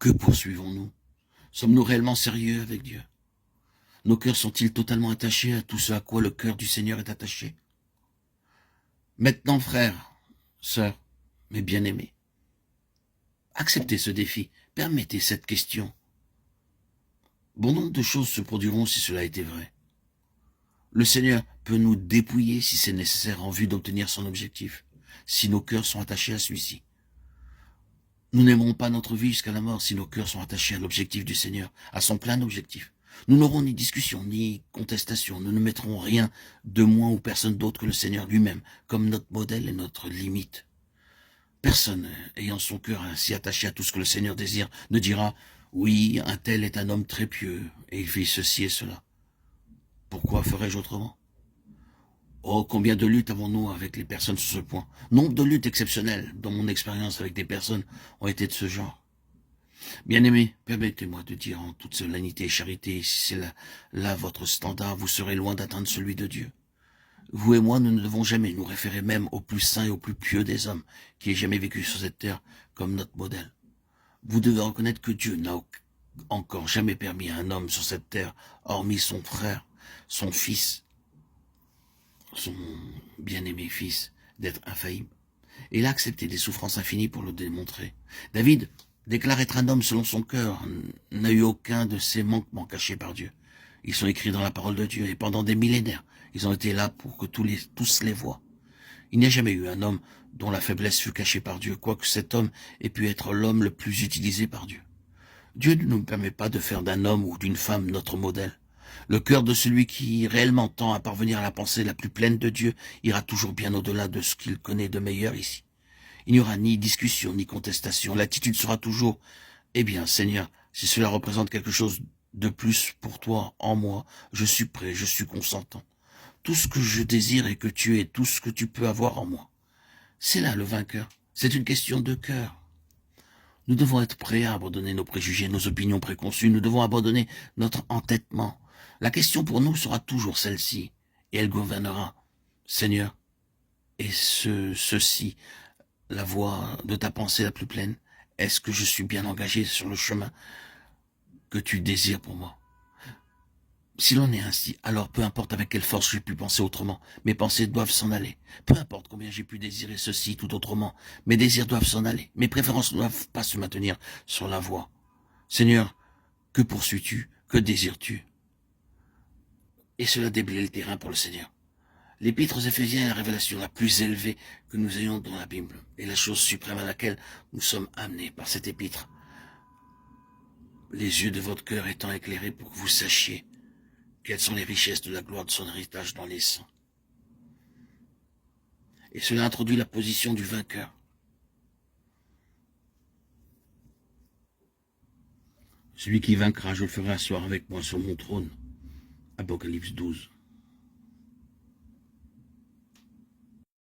Que poursuivons-nous? Sommes-nous réellement sérieux avec Dieu? Nos cœurs sont-ils totalement attachés à tout ce à quoi le cœur du Seigneur est attaché? Maintenant, frères, sœurs, mes bien-aimés, acceptez ce défi, permettez cette question. Bon nombre de choses se produiront si cela était vrai. Le Seigneur peut nous dépouiller si c'est nécessaire en vue d'obtenir son objectif, si nos cœurs sont attachés à celui-ci. Nous n'aimerons pas notre vie jusqu'à la mort si nos cœurs sont attachés à l'objectif du Seigneur, à son plein objectif. Nous n'aurons ni discussion, ni contestation, nous ne mettrons rien de moins ou personne d'autre que le Seigneur lui-même, comme notre modèle et notre limite. Personne, ayant son cœur ainsi attaché à tout ce que le Seigneur désire, ne dira « Oui, un tel est un homme très pieux, et il fait ceci et cela. Pourquoi ferais-je autrement ?» Oh, combien de luttes avons-nous avec les personnes sur ce point? Nombre de luttes exceptionnelles, dont mon expérience avec des personnes ont été de ce genre. Bien-aimés, permettez-moi de dire en toute solennité et charité, si c'est là votre standard, vous serez loin d'atteindre celui de Dieu. Vous et moi, nous ne devons jamais nous référer même au plus saint et au plus pieux des hommes qui aient jamais vécu sur cette terre comme notre modèle. Vous devez reconnaître que Dieu n'a encore jamais permis à un homme sur cette terre, hormis son frère, son fils, son bien-aimé fils, d'être infaillible. Et il a accepté des souffrances infinies pour le démontrer. David déclare être un homme selon son cœur, n'a eu aucun de ces manquements cachés par Dieu. Ils sont écrits dans la parole de Dieu, et pendant des millénaires, ils ont été là pour que tous les voient. Il n'y a jamais eu un homme dont la faiblesse fut cachée par Dieu, quoique cet homme ait pu être l'homme le plus utilisé par Dieu. Dieu ne nous permet pas de faire d'un homme ou d'une femme notre modèle. Le cœur de celui qui réellement tend à parvenir à la pensée la plus pleine de Dieu ira toujours bien au-delà de ce qu'il connaît de meilleur ici. Il n'y aura ni discussion ni contestation. L'attitude sera toujours « Eh bien, Seigneur, si cela représente quelque chose de plus pour toi, en moi, je suis prêt, je suis consentant. Tout ce que je désire est que tu aies tout ce que tu peux avoir en moi. » C'est là le vainqueur. C'est une question de cœur. Nous devons être prêts à abandonner nos préjugés, nos opinions préconçues. Nous devons abandonner notre entêtement. La question pour nous sera toujours celle-ci, et elle gouvernera. Seigneur, et ceci, la voie de ta pensée la plus pleine, est-ce que je suis bien engagé sur le chemin que tu désires pour moi? Si l'on est ainsi, alors peu importe avec quelle force j'ai pu penser autrement, mes pensées doivent s'en aller. Peu importe combien j'ai pu désirer ceci tout autrement, mes désirs doivent s'en aller. Mes préférences ne doivent pas se maintenir sur la voie. Seigneur, que poursuis-tu? Que désires-tu? Et cela déblaye le terrain pour le Seigneur. L'Épître aux Éphésiens est la révélation la plus élevée que nous ayons dans la Bible, et la chose suprême à laquelle nous sommes amenés par cette épître. Les yeux de votre cœur étant éclairés pour que vous sachiez quelles sont les richesses de la gloire de son héritage dans les saints. Et cela introduit la position du vainqueur. Celui qui vaincra, je le ferai asseoir avec moi sur mon trône. Apocalypse 12.